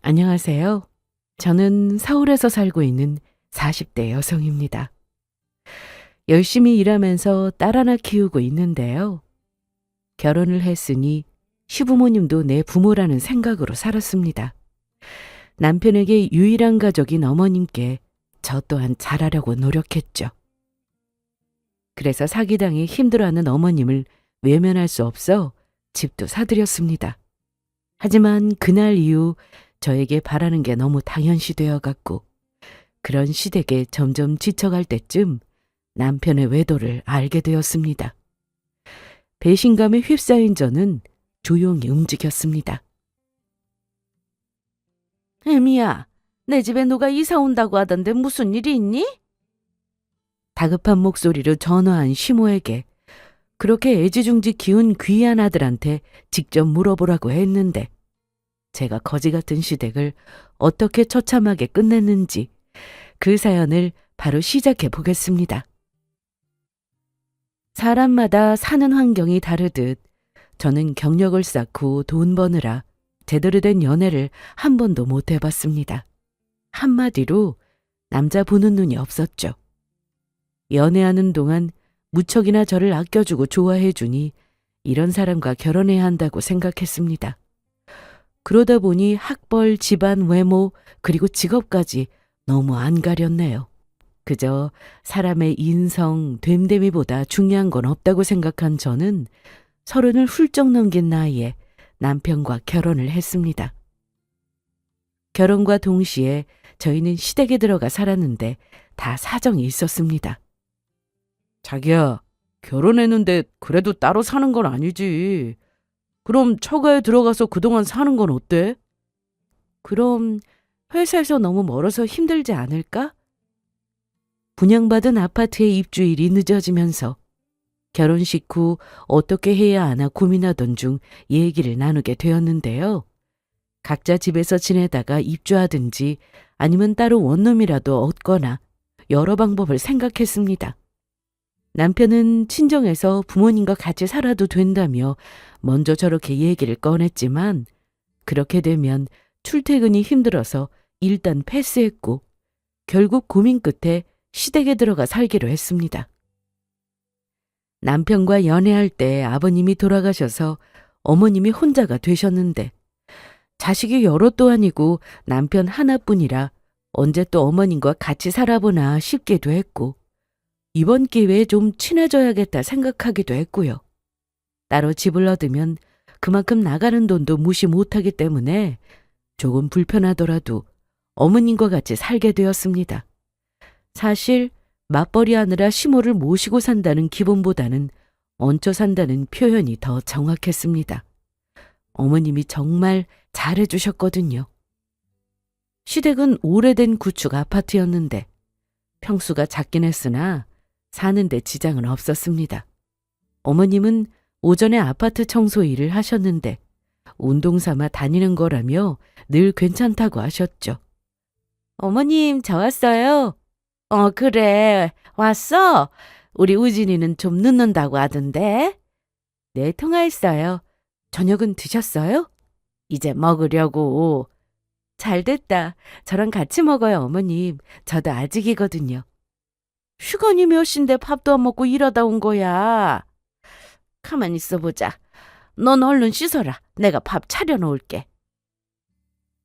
안녕하세요. 저는 서울에서 살고 있는 40대 여성입니다. 열심히 일하면서 딸 하나 키우고 있는데요. 결혼을 했으니 시부모님도 내 부모라는 생각으로 살았습니다. 남편에게 유일한 가족인 어머님께 저 또한 잘하려고 노력했죠. 그래서 사기당해 힘들어하는 어머님을 외면할 수 없어 집도 사드렸습니다. 하지만 그날 이후 저에게 바라는 게 너무 당연시되어 갔고 그런 시댁에 점점 지쳐갈 때쯤 남편의 외도를 알게 되었습니다. 배신감에 휩싸인 저는 조용히 움직였습니다. 애미야, 내 집에 누가 이사 온다고 하던데 무슨 일이 있니? 다급한 목소리로 전화한 시모에게 그렇게 애지중지 키운 귀한 아들한테 직접 물어보라고 했는데 제가 거지 같은 시댁을 어떻게 처참하게 끝냈는지 그 사연을 바로 시작해 보겠습니다. 사람마다 사는 환경이 다르듯 저는 경력을 쌓고 돈 버느라 제대로 된 연애를 한 번도 못 해봤습니다. 한마디로 남자 보는 눈이 없었죠. 연애하는 동안 무척이나 저를 아껴주고 좋아해주니 이런 사람과 결혼해야 한다고 생각했습니다. 그러다 보니 학벌, 집안, 외모, 그리고 직업까지 너무 안 가렸네요. 그저 사람의 인성, 됨됨이보다 중요한 건 없다고 생각한 저는 30을 훌쩍 넘긴 나이에 남편과 결혼을 했습니다. 결혼과 동시에 저희는 시댁에 들어가 살았는데 다 사정이 있었습니다. 자기야, 결혼했는데 그래도 따로 사는 건 아니지. 그럼 처가에 들어가서 그동안 사는 건 어때? 그럼 회사에서 너무 멀어서 힘들지 않을까? 분양받은 아파트의 입주일이 늦어지면서 결혼식 후 어떻게 해야 하나 고민하던 중 얘기를 나누게 되었는데요. 각자 집에서 지내다가 입주하든지 아니면 따로 원룸이라도 얻거나 여러 방법을 생각했습니다. 남편은 친정에서 부모님과 같이 살아도 된다며 먼저 저렇게 얘기를 꺼냈지만 그렇게 되면 출퇴근이 힘들어서 일단 패스했고 결국 고민 끝에 시댁에 들어가 살기로 했습니다. 남편과 연애할 때 아버님이 돌아가셔서 어머님이 혼자가 되셨는데 자식이 여럿도 아니고 남편 하나뿐이라 언제 또 어머님과 같이 살아보나 싶기도 했고 이번 기회에 좀 친해져야겠다 생각하기도 했고요. 따로 집을 얻으면 그만큼 나가는 돈도 무시 못하기 때문에 조금 불편하더라도 어머님과 같이 살게 되었습니다. 사실 맞벌이 하느라 시모를 모시고 산다는 기분보다는 얹혀 산다는 표현이 더 정확했습니다. 어머님이 정말 잘해주셨거든요. 시댁은 오래된 구축 아파트였는데 평수가 작긴 했으나 사는데 지장은 없었습니다. 어머님은 오전에 아파트 청소 일을 하셨는데 운동 삼아 다니는 거라며 늘 괜찮다고 하셨죠. 어머님, 저 왔어요. 그래. 왔어? 우리 우진이는 좀 늦는다고 하던데. 네, 통화했어요. 저녁은 드셨어요? 이제 먹으려고. 잘됐다. 저랑 같이 먹어요, 어머님. 저도 아직이거든요. 시간이 몇 시인데 밥도 안 먹고 일하다 온 거야. 가만히 있어보자. 넌 얼른 씻어라. 내가 밥 차려놓을게.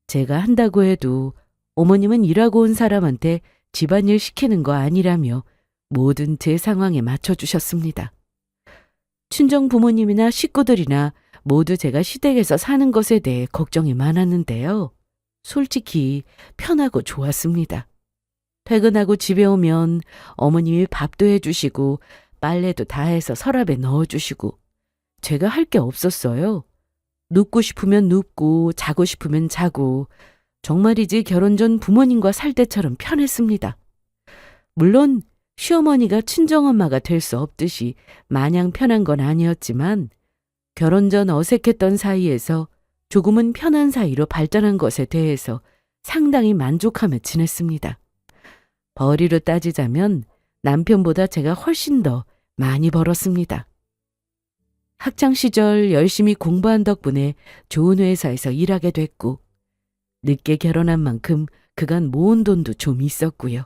제가 한다고 해도 어머님은 일하고 온 사람한테 집안일 시키는 거 아니라며 뭐든 제 상황에 맞춰주셨습니다. 친정 부모님이나 식구들이나 모두 제가 시댁에서 사는 것에 대해 걱정이 많았는데요. 솔직히 편하고 좋았습니다. 퇴근하고 집에 오면 어머님이 밥도 해주시고 빨래도 다 해서 서랍에 넣어주시고 제가 할 게 없었어요. 눕고 싶으면 눕고 자고 싶으면 자고 정말이지 결혼 전 부모님과 살 때처럼 편했습니다. 물론 시어머니가 친정엄마가 될 수 없듯이 마냥 편한 건 아니었지만 결혼 전 어색했던 사이에서 조금은 편한 사이로 발전한 것에 대해서 상당히 만족하며 지냈습니다. 벌이로 따지자면 남편보다 제가 훨씬 더 많이 벌었습니다. 학창 시절 열심히 공부한 덕분에 좋은 회사에서 일하게 됐고 늦게 결혼한 만큼 그간 모은 돈도 좀 있었고요.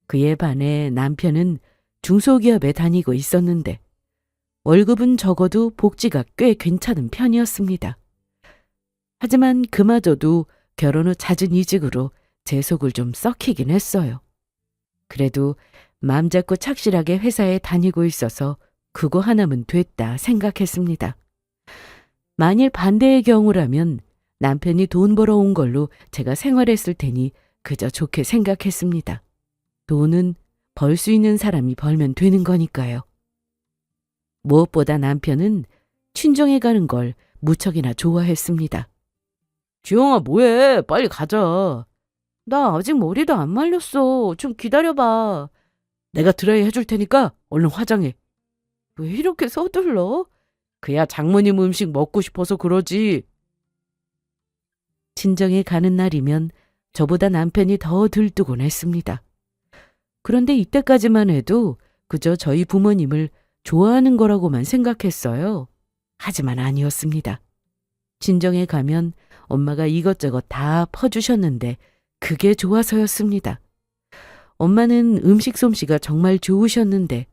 그에 반해 남편은 중소기업에 다니고 있었는데 월급은 적어도 복지가 꽤 괜찮은 편이었습니다. 하지만 그마저도 결혼 후 잦은 이직으로 제 속을 좀 썩히긴 했어요. 그래도 마음 잡고 착실하게 회사에 다니고 있어서 그거 하나면 됐다 생각했습니다. 만일 반대의 경우라면 남편이 돈 벌어온 걸로 제가 생활했을 테니 그저 좋게 생각했습니다. 돈은 벌 수 있는 사람이 벌면 되는 거니까요. 무엇보다 남편은 친정에 가는 걸 무척이나 좋아했습니다. 지영아 뭐해? 빨리 가자. 나 아직 머리도 안 말렸어. 좀 기다려봐. 내가 드라이 해줄 테니까 얼른 화장해. 왜 이렇게 서둘러? 그야 장모님 음식 먹고 싶어서 그러지. 친정에 가는 날이면 저보다 남편이 더 들뜨곤 했습니다. 그런데 이때까지만 해도 그저 저희 부모님을 좋아하는 거라고만 생각했어요. 하지만 아니었습니다. 친정에 가면 엄마가 이것저것 다 퍼주셨는데 그게 좋아서였습니다. 엄마는 음식 솜씨가 정말 좋으셨는데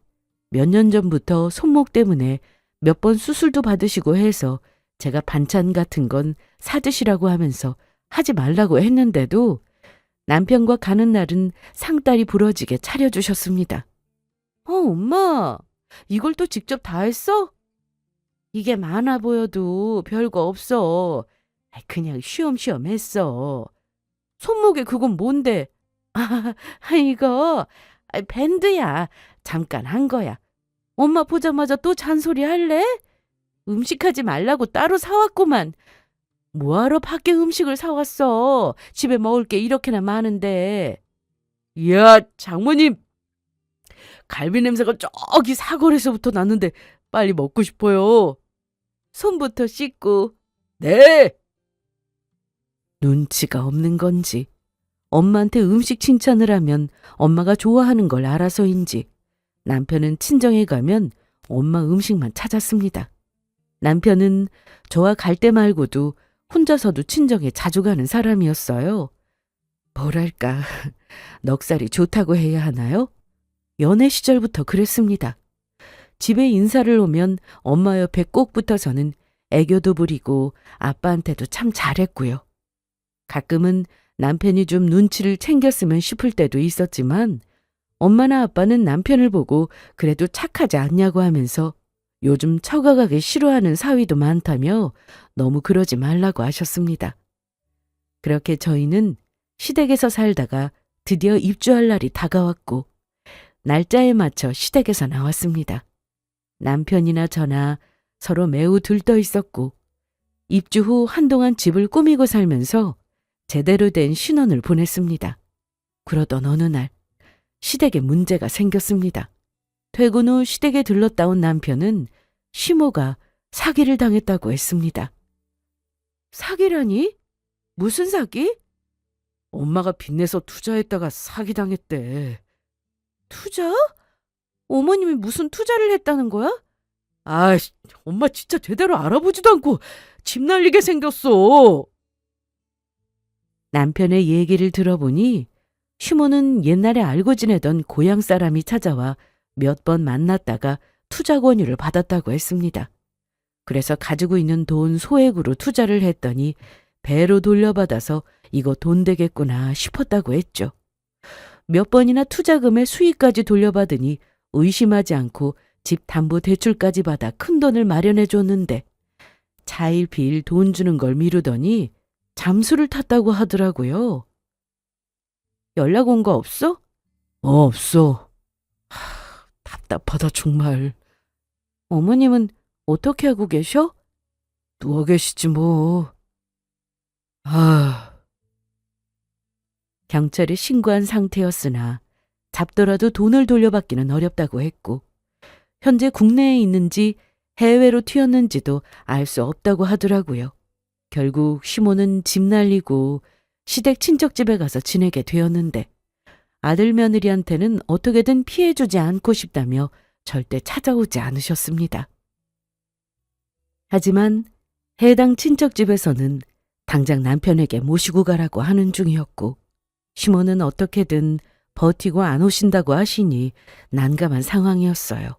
몇 년 전부터 손목 때문에 몇 번 수술도 받으시고 해서 제가 반찬 같은 건 사드시라고 하면서 하지 말라고 했는데도 남편과 가는 날은 상다리 부러지게 차려주셨습니다. 엄마, 이걸 또 직접 다 했어? 이게 많아 보여도 별거 없어. 그냥 쉬엄쉬엄 했어. 손목에 그건 뭔데? 이거 밴드야. 잠깐 한 거야. 엄마 보자마자 또 잔소리 할래? 음식하지 말라고 따로 사왔구만. 뭐하러 밖에 음식을 사왔어? 집에 먹을 게 이렇게나 많은데. 이야, 장모님. 갈비 냄새가 저기 사거리에서부터 났는데 빨리 먹고 싶어요. 손부터 씻고. 네. 눈치가 없는 건지 엄마한테 음식 칭찬을 하면 엄마가 좋아하는 걸 알아서인지 남편은 친정에 가면 엄마 음식만 찾았습니다. 남편은 저와 갈 때 말고도 혼자서도 친정에 자주 가는 사람이었어요. 뭐랄까, 넉살이 좋다고 해야 하나요? 연애 시절부터 그랬습니다. 집에 인사를 오면 엄마 옆에 꼭 붙어서는 애교도 부리고 아빠한테도 참 잘했고요. 가끔은 남편이 좀 눈치를 챙겼으면 싶을 때도 있었지만 엄마나 아빠는 남편을 보고 그래도 착하지 않냐고 하면서 요즘 처가가기 싫어하는 사위도 많다며 너무 그러지 말라고 하셨습니다. 그렇게 저희는 시댁에서 살다가 드디어 입주할 날이 다가왔고 날짜에 맞춰 시댁에서 나왔습니다. 남편이나 저나 서로 매우 들떠 있었고 입주 후 한동안 집을 꾸미고 살면서 제대로 된 신혼을 보냈습니다. 그러던 어느 날 시댁에 문제가 생겼습니다. 퇴근 후 시댁에 들렀다 온 남편은 시모가 사기를 당했다고 했습니다. 사기라니? 무슨 사기? 엄마가 빚내서 투자했다가 사기당했대. 투자? 어머님이 무슨 투자를 했다는 거야? 아이씨, 엄마 진짜 제대로 알아보지도 않고 집 날리게 생겼어. 남편의 얘기를 들어보니 시모는 옛날에 알고 지내던 고향 사람이 찾아와 몇 번 만났다가 투자 권유를 받았다고 했습니다. 그래서 가지고 있는 돈 소액으로 투자를 했더니 배로 돌려받아서 이거 돈 되겠구나 싶었다고 했죠. 몇 번이나 투자금의 수익까지 돌려받으니 의심하지 않고 집 담보 대출까지 받아 큰 돈을 마련해 줬는데 차일피일 돈 주는 걸 미루더니 잠수를 탔다고 하더라고요. 연락 온 거 없어? 없어. 답답하다 정말. 어머님은 어떻게 하고 계셔? 누워 계시지 뭐. 경찰에 신고한 상태였으나 잡더라도 돈을 돌려받기는 어렵다고 했고 현재 국내에 있는지 해외로 튀었는지도 알 수 없다고 하더라고요. 결국 시모는 집 날리고 시댁 친척집에 가서 지내게 되었는데 아들 며느리한테는 어떻게든 피해주지 않고 싶다며 절대 찾아오지 않으셨습니다. 하지만 해당 친척집에서는 당장 남편에게 모시고 가라고 하는 중이었고 시모는 어떻게든 버티고 안 오신다고 하시니 난감한 상황이었어요.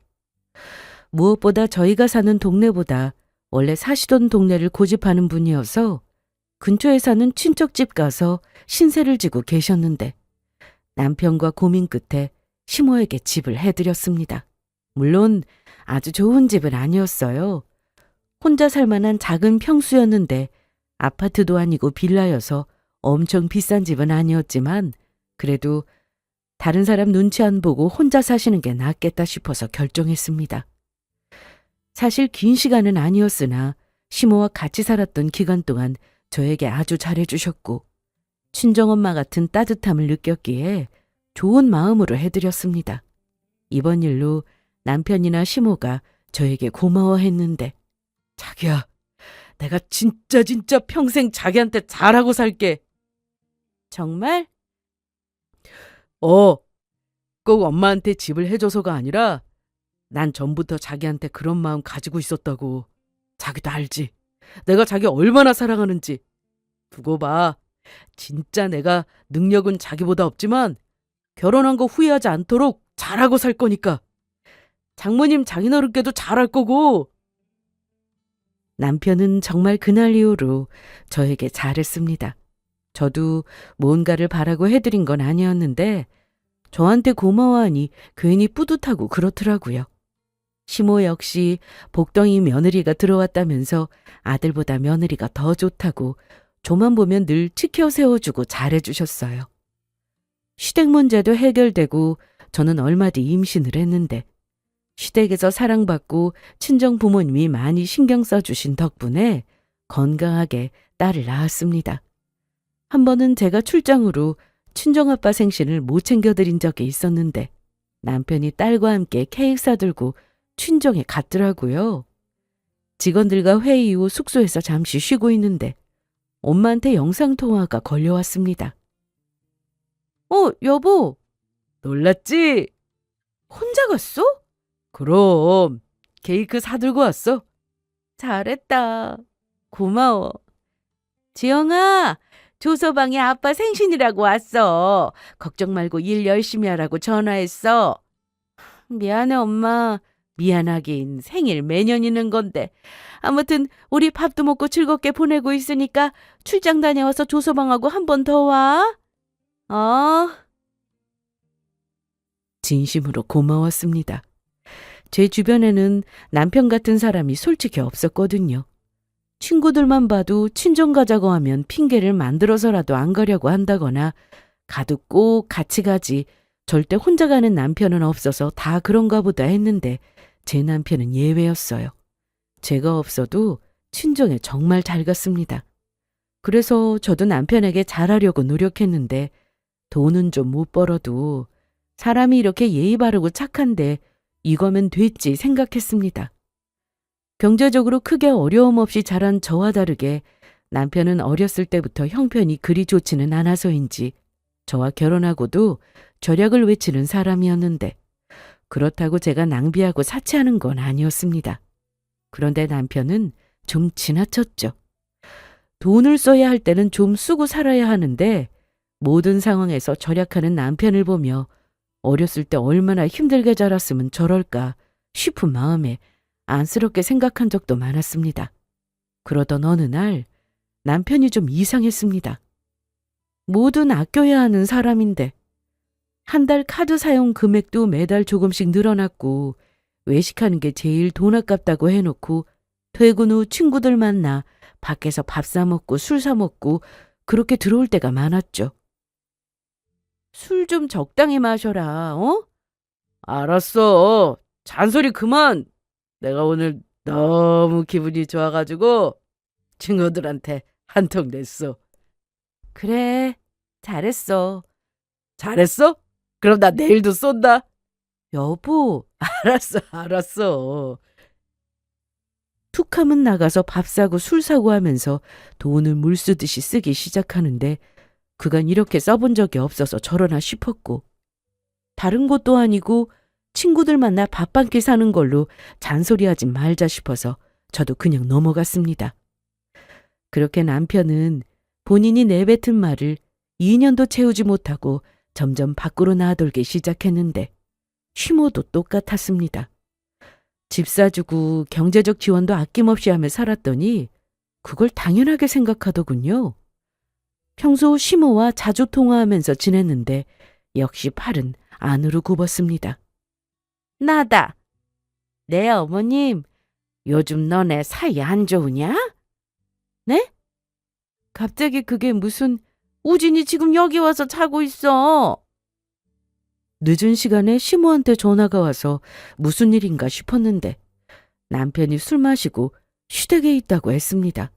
무엇보다 저희가 사는 동네보다 원래 사시던 동네를 고집하는 분이어서 근처에 사는 친척집 가서 신세를 지고 계셨는데 남편과 고민 끝에 시모에게 집을 해드렸습니다. 물론 아주 좋은 집은 아니었어요. 혼자 살 만한 작은 평수였는데 아파트도 아니고 빌라여서 엄청 비싼 집은 아니었지만 그래도 다른 사람 눈치 안 보고 혼자 사시는 게 낫겠다 싶어서 결정했습니다. 사실 긴 시간은 아니었으나 시모와 같이 살았던 기간 동안 저에게 아주 잘해주셨고 친정엄마 같은 따뜻함을 느꼈기에 좋은 마음으로 해드렸습니다. 이번 일로 남편이나 시모가 저에게 고마워했는데 자기야, 내가 진짜 평생 자기한테 잘하고 살게. 정말? 꼭 엄마한테 집을 해줘서가 아니라 난 전부터 자기한테 그런 마음 가지고 있었다고. 자기도 알지. 내가 자기 얼마나 사랑하는지. 두고 봐. 진짜 내가 능력은 자기보다 없지만 결혼한 거 후회하지 않도록 잘하고 살 거니까. 장모님 장인어른께도 잘할 거고. 남편은 정말 그날 이후로 저에게 잘했습니다. 저도 뭔가를 바라고 해드린 건 아니었는데 저한테 고마워하니 괜히 뿌듯하고 그렇더라고요. 시모 역시 복덩이 며느리가 들어왔다면서 아들보다 며느리가 더 좋다고 저만 보면 늘 치켜 세워주고 잘해주셨어요. 시댁 문제도 해결되고 저는 얼마 뒤 임신을 했는데 시댁에서 사랑받고 친정 부모님이 많이 신경 써주신 덕분에 건강하게 딸을 낳았습니다. 한 번은 제가 출장으로 친정아빠 생신을 못 챙겨드린 적이 있었는데 남편이 딸과 함께 케이크 사들고 친정에 갔더라고요. 직원들과 회의 후 숙소에서 잠시 쉬고 있는데 엄마한테 영상통화가 걸려왔습니다. 여보. 놀랐지? 혼자 갔어? 그럼 케이크 사들고 왔어. 잘했다. 고마워. 지영아, 조서방에 아빠 생신이라고 왔어. 걱정 말고 일 열심히 하라고 전화했어. 미안해 엄마. 미안하긴 생일 매년 있는 건데. 아무튼 우리 밥도 먹고 즐겁게 보내고 있으니까 출장 다녀와서 조서방하고 한 번 더 와. 진심으로 고마웠습니다. 제 주변에는 남편 같은 사람이 솔직히 없었거든요. 친구들만 봐도 친정 가자고 하면 핑계를 만들어서라도 안 가려고 한다거나 가도 꼭 같이 가지 절대 혼자 가는 남편은 없어서 다 그런가 보다 했는데 제 남편은 예외였어요. 제가 없어도 친정에 정말 잘 갔습니다. 그래서 저도 남편에게 잘하려고 노력했는데 돈은 좀 못 벌어도 사람이 이렇게 예의 바르고 착한데 이거면 됐지 생각했습니다. 경제적으로 크게 어려움 없이 자란 저와 다르게 남편은 어렸을 때부터 형편이 그리 좋지는 않아서인지 저와 결혼하고도 절약을 외치는 사람이었는데 그렇다고 제가 낭비하고 사치하는 건 아니었습니다. 그런데 남편은 좀 지나쳤죠. 돈을 써야 할 때는 좀 쓰고 살아야 하는데 모든 상황에서 절약하는 남편을 보며 어렸을 때 얼마나 힘들게 자랐으면 저럴까 싶은 마음에 안쓰럽게 생각한 적도 많았습니다. 그러던 어느 날 남편이 좀 이상했습니다. 뭐든 아껴야 하는 사람인데 한 달 카드 사용 금액도 매달 조금씩 늘어났고 외식하는 게 제일 돈 아깝다고 해놓고 퇴근 후 친구들 만나 밖에서 밥 사 먹고 술 사 먹고 그렇게 들어올 때가 많았죠. 술 좀 적당히 마셔라, 알았어. 잔소리 그만. 내가 오늘 너무 기분이 좋아가지고 친구들한테 한 통 냈어. 그래, 잘했어. 잘했어? 그럼 나 내일도 쏜다. 여보, 알았어. 툭하면 나가서 밥 사고 술 사고 하면서 돈을 물 쓰듯이 쓰기 시작하는데 그간 이렇게 써본 적이 없어서 저러나 싶었고 다른 것도 아니고 친구들 만나 밥 한 끼 사는 걸로 잔소리하지 말자 싶어서 저도 그냥 넘어갔습니다. 그렇게 남편은 본인이 내뱉은 말을 2년도 채우지 못하고 점점 밖으로 나돌기 시작했는데 시모도 똑같았습니다. 집 사주고 경제적 지원도 아낌없이 하며 살았더니 그걸 당연하게 생각하더군요. 평소 시모와 자주 통화하면서 지냈는데 역시 팔은 안으로 굽었습니다. 나다. 네, 어머님. 요즘 너네 사이 안 좋으냐? 네? 갑자기 그게 무슨 우진이 지금 여기 와서 자고 있어. 늦은 시간에 시모한테 전화가 와서 무슨 일인가 싶었는데 남편이 술 마시고 시댁에 있다고 했습니다.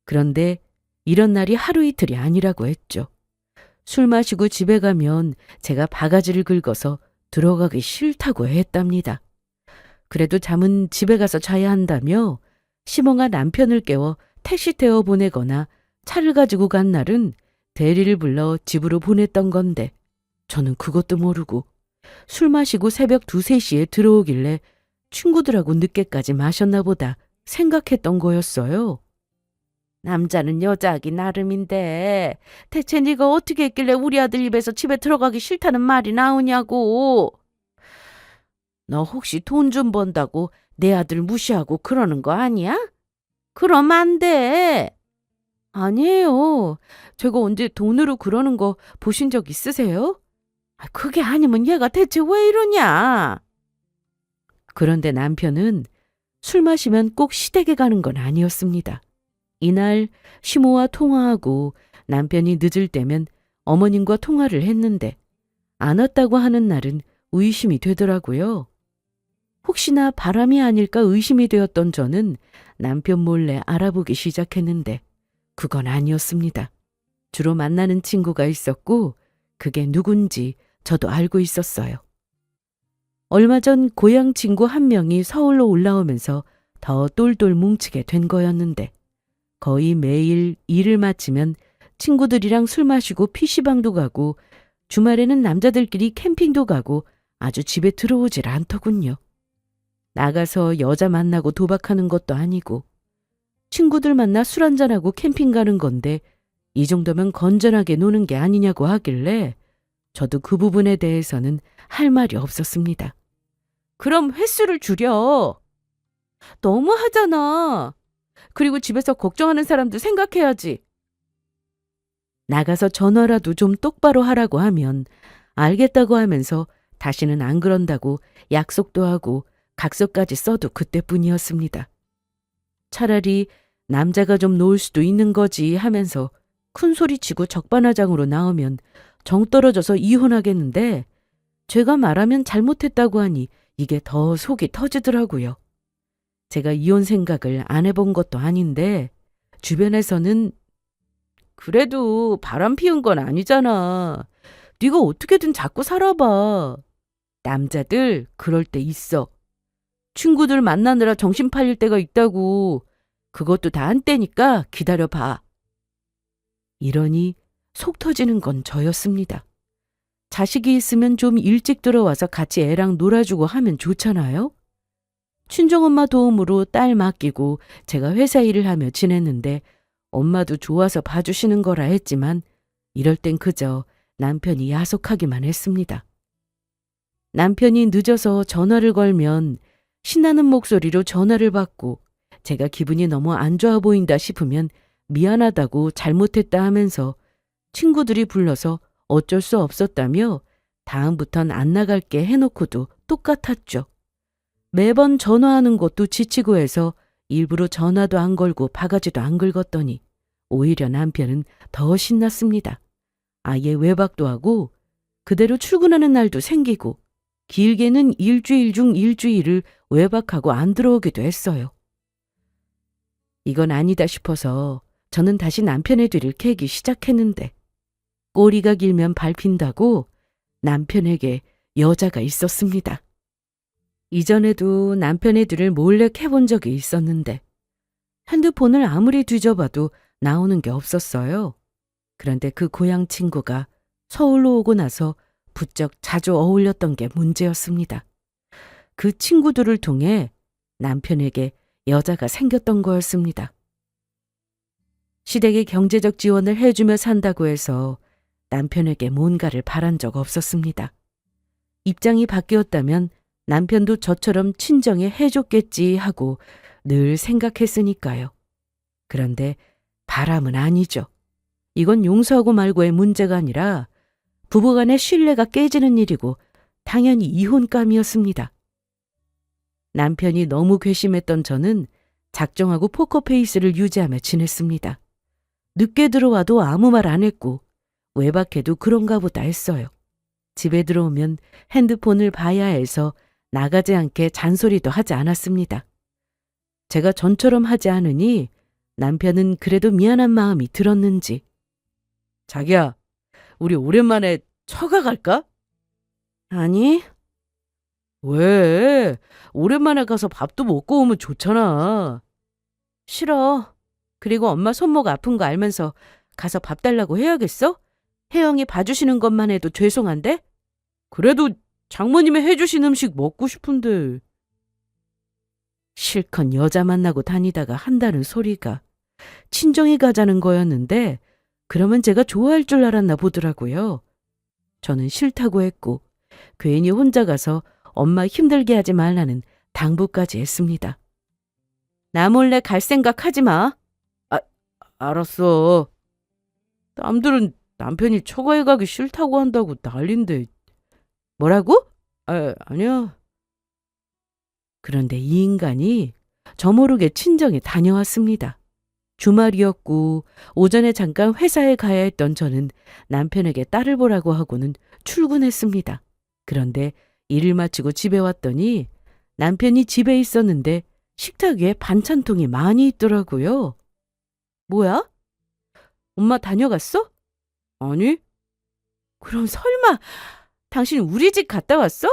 그런데 이런 날이 하루 이틀이 아니라고 했죠. 술 마시고 집에 가면 제가 바가지를 긁어서 들어가기 싫다고 했답니다. 그래도 잠은 집에 가서 자야 한다며 시모가 남편을 깨워 택시 태워 보내거나 차를 가지고 간 날은 대리를 불러 집으로 보냈던 건데 저는 그것도 모르고 술 마시고 새벽 2, 3시에 들어오길래 친구들하고 늦게까지 마셨나 보다 생각했던 거였어요. 남자는 여자하기 나름인데 대체 네가 어떻게 했길래 우리 아들 입에서 집에 들어가기 싫다는 말이 나오냐고. 너 혹시 돈 좀 번다고 내 아들 무시하고 그러는 거 아니야? 그럼 안 돼. 아니에요. 제가 언제 돈으로 그러는 거 보신 적 있으세요? 그게 아니면 얘가 대체 왜 이러냐? 그런데 남편은 술 마시면 꼭 시댁에 가는 건 아니었습니다. 이날 시모와 통화하고 남편이 늦을 때면 어머님과 통화를 했는데 안 왔다고 하는 날은 의심이 되더라고요. 혹시나 바람이 아닐까 의심이 되었던 저는 남편 몰래 알아보기 시작했는데 그건 아니었습니다. 주로 만나는 친구가 있었고 그게 누군지 저도 알고 있었어요. 얼마 전 고향 친구 한 명이 서울로 올라오면서 더 똘똘 뭉치게 된 거였는데 거의 매일 일을 마치면 친구들이랑 술 마시고 PC방도 가고 주말에는 남자들끼리 캠핑도 가고 아주 집에 들어오질 않더군요. 나가서 여자 만나고 도박하는 것도 아니고 친구들 만나 술 한잔하고 캠핑 가는 건데 이 정도면 건전하게 노는 게 아니냐고 하길래 저도 그 부분에 대해서는 할 말이 없었습니다. 그럼 횟수를 줄여. 너무 하잖아. 그리고 집에서 걱정하는 사람도 생각해야지. 나가서 전화라도 좀 똑바로 하라고 하면 알겠다고 하면서 다시는 안 그런다고 약속도 하고 각서까지 써도 그때뿐이었습니다. 차라리 남자가 좀 놓을 수도 있는 거지 하면서 큰 소리치고 적반하장으로 나오면 정 떨어져서 이혼하겠는데 제가 말하면 잘못했다고 하니 이게 더 속이 터지더라고요. 제가 이혼 생각을 안 해본 것도 아닌데 주변에서는 그래도 바람 피운 건 아니잖아. 네가 어떻게든 자꾸 살아봐. 남자들 그럴 때 있어. 친구들 만나느라 정신 팔릴 때가 있다고. 그것도 다 한때니까 기다려봐. 이러니 속 터지는 건 저였습니다. 자식이 있으면 좀 일찍 들어와서 같이 애랑 놀아주고 하면 좋잖아요? 친정엄마 도움으로 딸 맡기고 제가 회사 일을 하며 지냈는데 엄마도 좋아서 봐주시는 거라 했지만 이럴 땐 그저 남편이 야속하기만 했습니다. 남편이 늦어서 전화를 걸면 신나는 목소리로 전화를 받고 제가 기분이 너무 안 좋아 보인다 싶으면 미안하다고 잘못했다 하면서 친구들이 불러서 어쩔 수 없었다며 다음부턴 안 나갈게 해놓고도 똑같았죠. 매번 전화하는 것도 지치고 해서 일부러 전화도 안 걸고 바가지도 안 긁었더니 오히려 남편은 더 신났습니다. 아예 외박도 하고 그대로 출근하는 날도 생기고 길게는 일주일 중 일주일을 외박하고 안 들어오기도 했어요. 이건 아니다 싶어서 저는 다시 남편의 뒤를 캐기 시작했는데 꼬리가 길면 밟힌다고 남편에게 여자가 있었습니다. 이전에도 남편의 뒤를 몰래 캐본 적이 있었는데 핸드폰을 아무리 뒤져봐도 나오는 게 없었어요. 그런데 그 고향 친구가 서울로 오고 나서 부쩍 자주 어울렸던 게 문제였습니다. 그 친구들을 통해 남편에게 여자가 생겼던 거였습니다. 시댁에 경제적 지원을 해주며 산다고 해서 남편에게 뭔가를 바란 적 없었습니다. 입장이 바뀌었다면 남편도 저처럼 친정에 해줬겠지 하고 늘 생각했으니까요. 그런데 바람은 아니죠. 이건 용서하고 말고의 문제가 아니라 부부간의 신뢰가 깨지는 일이고 당연히 이혼감이었습니다. 남편이 너무 괘씸했던 저는 작정하고 포커페이스를 유지하며 지냈습니다. 늦게 들어와도 아무 말 안 했고 외박해도 그런가 보다 했어요. 집에 들어오면 핸드폰을 봐야 해서 나가지 않게 잔소리도 하지 않았습니다. 제가 전처럼 하지 않으니 남편은 그래도 미안한 마음이 들었는지 자기야, 우리 오랜만에 처가 갈까? 아니. 왜? 오랜만에 가서 밥도 먹고 오면 좋잖아. 싫어. 그리고 엄마 손목 아픈 거 알면서 가서 밥 달라고 해야겠어? 혜영이 봐주시는 것만 해도 죄송한데? 그래도 장모님이 해주신 음식 먹고 싶은데. 실컷 여자 만나고 다니다가 한다는 소리가 친정에 가자는 거였는데 그러면 제가 좋아할 줄 알았나 보더라고요. 저는 싫다고 했고 괜히 혼자 가서 엄마 힘들게 하지 말라는 당부까지 했습니다. 나 몰래 갈 생각 하지 마. 알았어. 남들은 남편이 처가에 가기 싫다고 한다고 난린데. 뭐라고? 아니야. 그런데 이 인간이 저 모르게 친정에 다녀왔습니다. 주말이었고 오전에 잠깐 회사에 가야 했던 저는 남편에게 딸을 보라고 하고는 출근했습니다. 그런데 일을 마치고 집에 왔더니 남편이 집에 있었는데 식탁 위에 반찬통이 많이 있더라고요. 뭐야? 엄마 다녀갔어? 아니. 그럼 설마 당신 우리 집 갔다 왔어?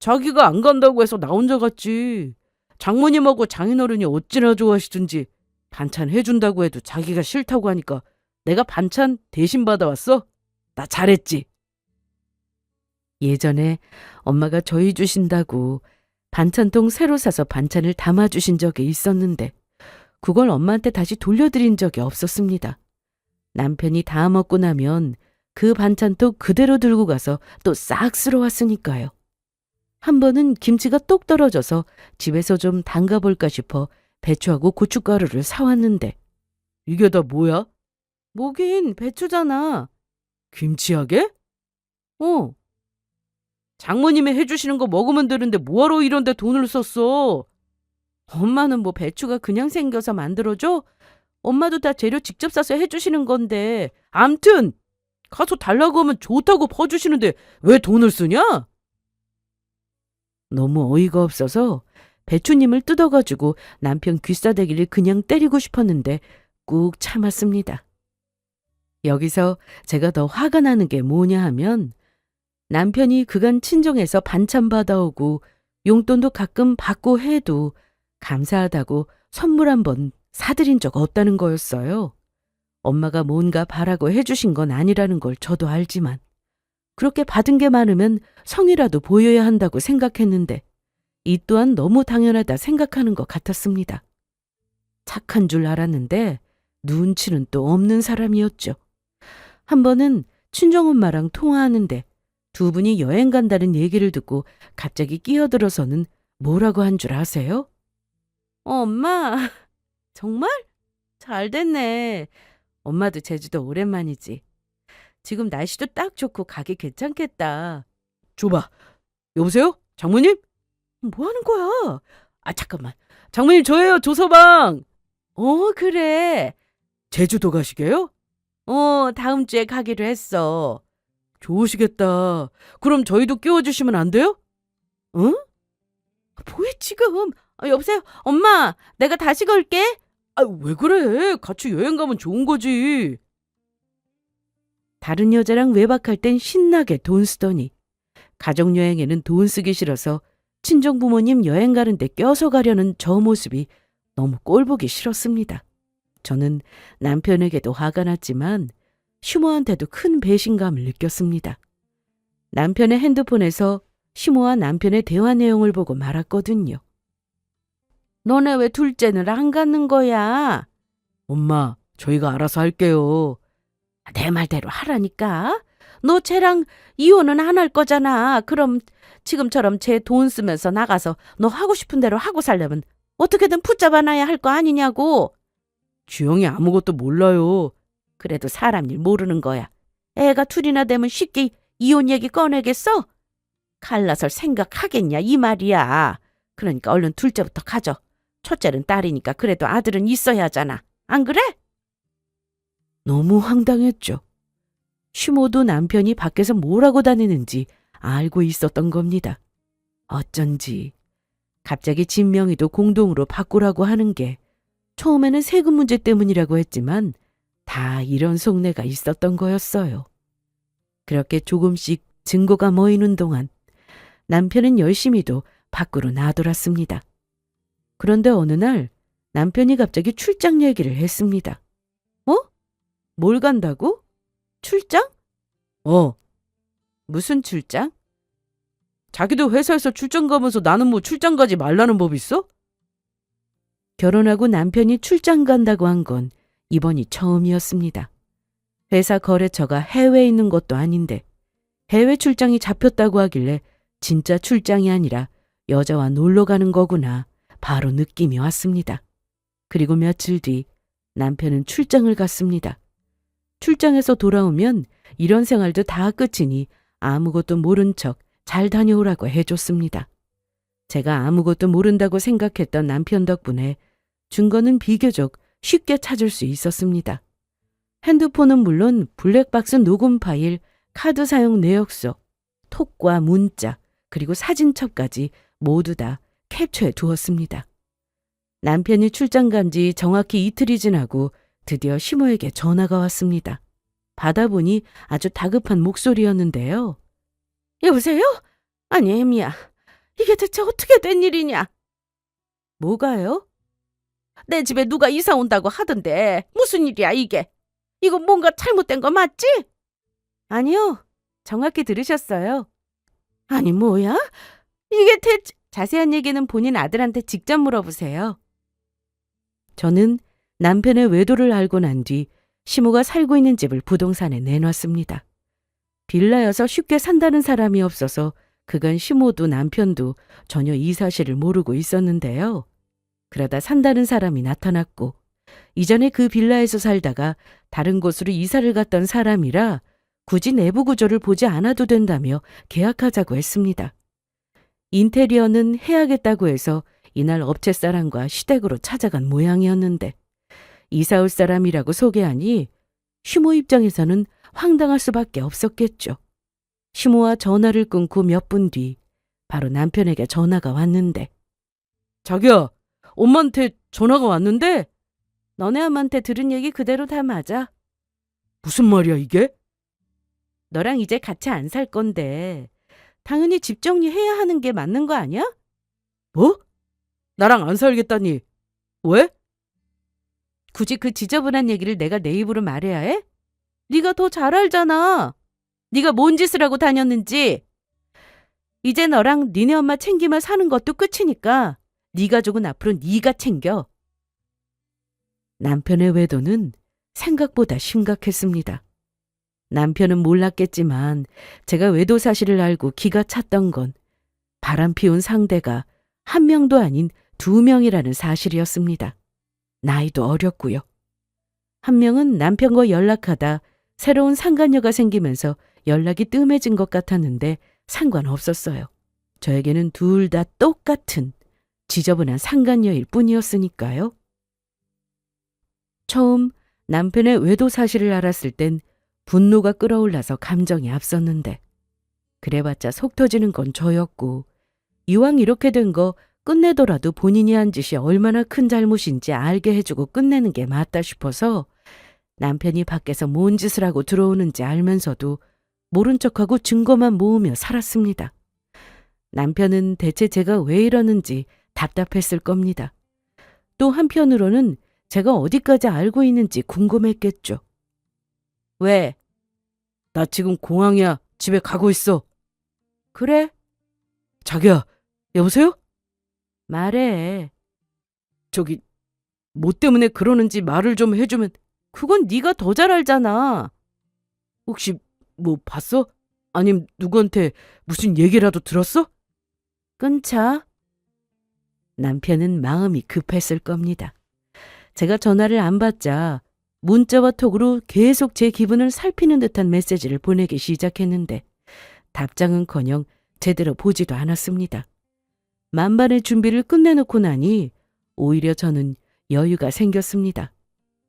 자기가 안 간다고 해서 나 혼자 갔지. 장모님하고 장인어른이 어찌나 좋아하시든지 반찬 해준다고 해도 자기가 싫다고 하니까 내가 반찬 대신 받아왔어? 나 잘했지? 예전에 엄마가 저희 주신다고 반찬통 새로 사서 반찬을 담아주신 적이 있었는데 그걸 엄마한테 다시 돌려드린 적이 없었습니다. 남편이 다 먹고 나면 그 반찬통 그대로 들고 가서 또 싹 쓸어왔으니까요. 한 번은 김치가 똑 떨어져서 집에서 좀 담가볼까 싶어 배추하고 고춧가루를 사왔는데 이게 다 뭐야? 뭐긴 배추잖아. 김치하게? 장모님이 해주시는 거 먹으면 되는데 뭐하러 이런 데 돈을 썼어? 엄마는 뭐 배추가 그냥 생겨서 만들어줘? 엄마도 다 재료 직접 사서 해주시는 건데 암튼 가서 달라고 하면 좋다고 퍼주시는데 왜 돈을 쓰냐? 너무 어이가 없어서 배추님을 뜯어가지고 남편 귀싸대기를 그냥 때리고 싶었는데 꾹 참았습니다. 여기서 제가 더 화가 나는 게 뭐냐 하면 남편이 그간 친정에서 반찬 받아오고 용돈도 가끔 받고 해도 감사하다고 선물 한 번 사드린 적 없다는 거였어요. 엄마가 뭔가 바라고 해주신 건 아니라는 걸 저도 알지만 그렇게 받은 게 많으면 성이라도 보여야 한다고 생각했는데 이 또한 너무 당연하다 생각하는 것 같았습니다. 착한 줄 알았는데 눈치는 또 없는 사람이었죠. 한 번은 친정엄마랑 통화하는데 두 분이 여행 간다는 얘기를 듣고 갑자기 끼어들어서는 뭐라고 한 줄 아세요? 엄마, 정말? 잘 됐네. 엄마도 제주도 오랜만이지. 지금 날씨도 딱 좋고 가기 괜찮겠다. 줘봐. 여보세요? 장모님? 뭐 하는 거야? 잠깐만. 장모님 저예요, 조서방. 그래. 제주도 가시게요? 다음 주에 가기로 했어. 좋으시겠다. 그럼 저희도 끼워주시면 안 돼요? 응? 뭐해 지금? 여보세요? 엄마, 내가 다시 걸게. 왜 그래? 같이 여행 가면 좋은 거지. 다른 여자랑 외박할 땐 신나게 돈 쓰더니 가족여행에는 돈 쓰기 싫어서 친정부모님 여행 가는데 껴서 가려는 저 모습이 너무 꼴보기 싫었습니다. 저는 남편에게도 화가 났지만 시모한테도 큰 배신감을 느꼈습니다. 남편의 핸드폰에서 시모와 남편의 대화 내용을 보고 말았거든요. 너네 왜 둘째는 안 갖는 거야? 엄마, 저희가 알아서 할게요. 내 말대로 하라니까. 너 쟤랑 이혼은 안 할 거잖아. 그럼 지금처럼 쟤 돈 쓰면서 나가서 너 하고 싶은 대로 하고 살려면 어떻게든 붙잡아놔야 할 거 아니냐고. 주영이 아무것도 몰라요. 그래도 사람 일 모르는 거야. 애가 둘이나 되면 쉽게 이혼 얘기 꺼내겠어? 갈라설 생각하겠냐 이 말이야. 그러니까 얼른 둘째부터 가져. 첫째는 딸이니까 그래도 아들은 있어야 하잖아. 안 그래? 너무 황당했죠. 시모도 남편이 밖에서 뭘 하고 다니는지 알고 있었던 겁니다. 어쩐지 갑자기 집 명의도 공동으로 바꾸라고 하는 게 처음에는 세금 문제 때문이라고 했지만 다 이런 속내가 있었던 거였어요. 그렇게 조금씩 증거가 모이는 동안 남편은 열심히도 밖으로 나돌았습니다. 그런데 어느 날 남편이 갑자기 출장 얘기를 했습니다. 어? 뭘 간다고? 출장? 무슨 출장? 자기도 회사에서 출장 가면서 나는 뭐 출장 가지 말라는 법 있어? 결혼하고 남편이 출장 간다고 한 건 이번이 처음이었습니다. 회사 거래처가 해외에 있는 것도 아닌데 해외 출장이 잡혔다고 하길래 진짜 출장이 아니라 여자와 놀러 가는 거구나 바로 느낌이 왔습니다. 그리고 며칠 뒤 남편은 출장을 갔습니다. 출장에서 돌아오면 이런 생활도 다 끝이니 아무것도 모른 척 잘 다녀오라고 해줬습니다. 제가 아무것도 모른다고 생각했던 남편 덕분에 증거는 비교적 쉽게 찾을 수 있었습니다. 핸드폰은 물론 블랙박스 녹음 파일, 카드 사용 내역서, 톡과 문자, 그리고 사진첩까지 모두 다 캡처해 두었습니다. 남편이 출장 간 지 정확히 이틀이 지나고 드디어 시모에게 전화가 왔습니다. 받아보니 아주 다급한 목소리였는데요. 여보세요? 아니, 애미야. 이게 대체 어떻게 된 일이냐? 뭐가요? 내 집에 누가 이사 온다고 하던데 무슨 일이야 이게? 이거 뭔가 잘못된 거 맞지? 아니요. 정확히 들으셨어요. 아니 뭐야? 이게 대체... 자세한 얘기는 본인 아들한테 직접 물어보세요. 저는 남편의 외도를 알고 난 뒤 시모가 살고 있는 집을 부동산에 내놨습니다. 빌라여서 쉽게 산다는 사람이 없어서 그간 시모도 남편도 전혀 이 사실을 모르고 있었는데요. 그러다 산다는 사람이 나타났고 이전에 그 빌라에서 살다가 다른 곳으로 이사를 갔던 사람이라 굳이 내부 구조를 보지 않아도 된다며 계약하자고 했습니다. 인테리어는 해야겠다고 해서 이날 업체 사람과 시댁으로 찾아간 모양이었는데 이사 올 사람이라고 소개하니 시모 입장에서는 황당할 수밖에 없었겠죠. 시모와 전화를 끊고 몇 분 뒤 바로 남편에게 전화가 왔는데 자기야, 엄마한테 전화가 왔는데 너네 엄마한테 들은 얘기 그대로 다 맞아. 무슨 말이야 이게? 너랑 이제 같이 안 살 건데 당연히 집 정리해야 하는 게 맞는 거 아니야? 뭐? 나랑 안 살겠다니. 왜? 굳이 그 지저분한 얘기를 내가 내 입으로 말해야 해? 네가 더 잘 알잖아. 네가 뭔 짓을 하고 다녔는지. 이제 너랑 니네 엄마 챙기며 사는 것도 끝이니까 네 가족은 앞으로 네가 챙겨. 남편의 외도는 생각보다 심각했습니다. 남편은 몰랐겠지만 제가 외도 사실을 알고 기가 찼던 건 바람 피운 상대가 한 명도 아닌 2명이라는 사실이었습니다. 나이도 어렸고요. 한 명은 남편과 연락하다 새로운 상간녀가 생기면서 연락이 뜸해진 것 같았는데 상관없었어요. 저에게는 둘 다 똑같은 지저분한 상간녀일 뿐이었으니까요. 처음 남편의 외도 사실을 알았을 땐 분노가 끌어올라서 감정이 앞섰는데 그래봤자 속 터지는 건 저였고 이왕 이렇게 된 거 끝내더라도 본인이 한 짓이 얼마나 큰 잘못인지 알게 해주고 끝내는 게 맞다 싶어서 남편이 밖에서 뭔 짓을 하고 들어오는지 알면서도 모른 척하고 증거만 모으며 살았습니다. 남편은 대체 제가 왜 이러는지 답답했을 겁니다. 또 한편으로는 제가 어디까지 알고 있는지 궁금했겠죠. 왜? 나 지금 공항이야. 집에 가고 있어. 그래? 자기야, 여보세요? 말해. 저기, 뭐 때문에 그러는지 말을 좀 해주면. 그건 네가 더 잘 알잖아. 혹시 뭐 봤어? 아님 누구한테 무슨 얘기라도 들었어? 끊자. 남편은 마음이 급했을 겁니다. 제가 전화를 안 받자 문자와 톡으로 계속 제 기분을 살피는 듯한 메시지를 보내기 시작했는데 답장은커녕 제대로 보지도 않았습니다. 만반의 준비를 끝내놓고 나니 오히려 저는 여유가 생겼습니다.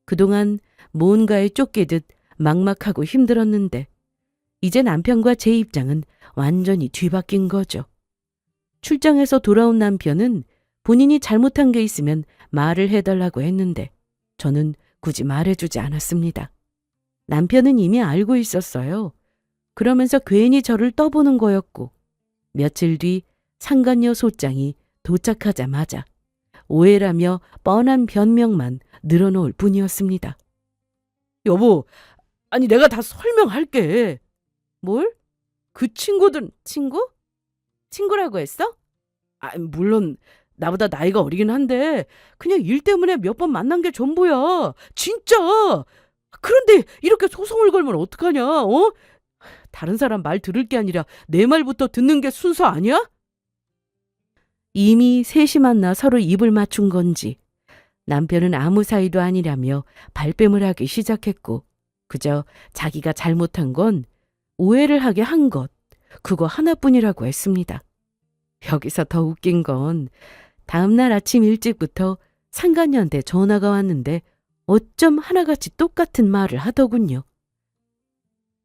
그동안 뭔가에 쫓기듯 막막하고 힘들었는데 이제 남편과 제 입장은 완전히 뒤바뀐 거죠. 출장에서 돌아온 남편은 본인이 잘못한 게 있으면 말을 해달라고 했는데 저는 굳이 말해주지 않았습니다. 남편은 이미 알고 있었어요. 그러면서 괜히 저를 떠보는 거였고 며칠 뒤 상간녀 소장이 도착하자마자 오해라며 뻔한 변명만 늘어놓을 뿐이었습니다. 여보, 아니 내가 다 설명할게. 뭘? 그 친구들, 친구? 친구라고 했어? 물론 나보다 나이가 어리긴 한데 그냥 일 때문에 몇 번 만난 게 전부야. 진짜. 그런데 이렇게 소송을 걸면 어떡하냐? 어? 다른 사람 말 들을 게 아니라 내 말부터 듣는 게 순서 아니야? 이미 셋이 만나 서로 입을 맞춘 건지 남편은 아무 사이도 아니라며 발뺌을 하기 시작했고 그저 자기가 잘못한 건 오해를 하게 한 것, 그거 하나뿐이라고 했습니다. 여기서 더 웃긴 건 다음날 아침 일찍부터 상간녀한테 전화가 왔는데 어쩜 하나같이 똑같은 말을 하더군요.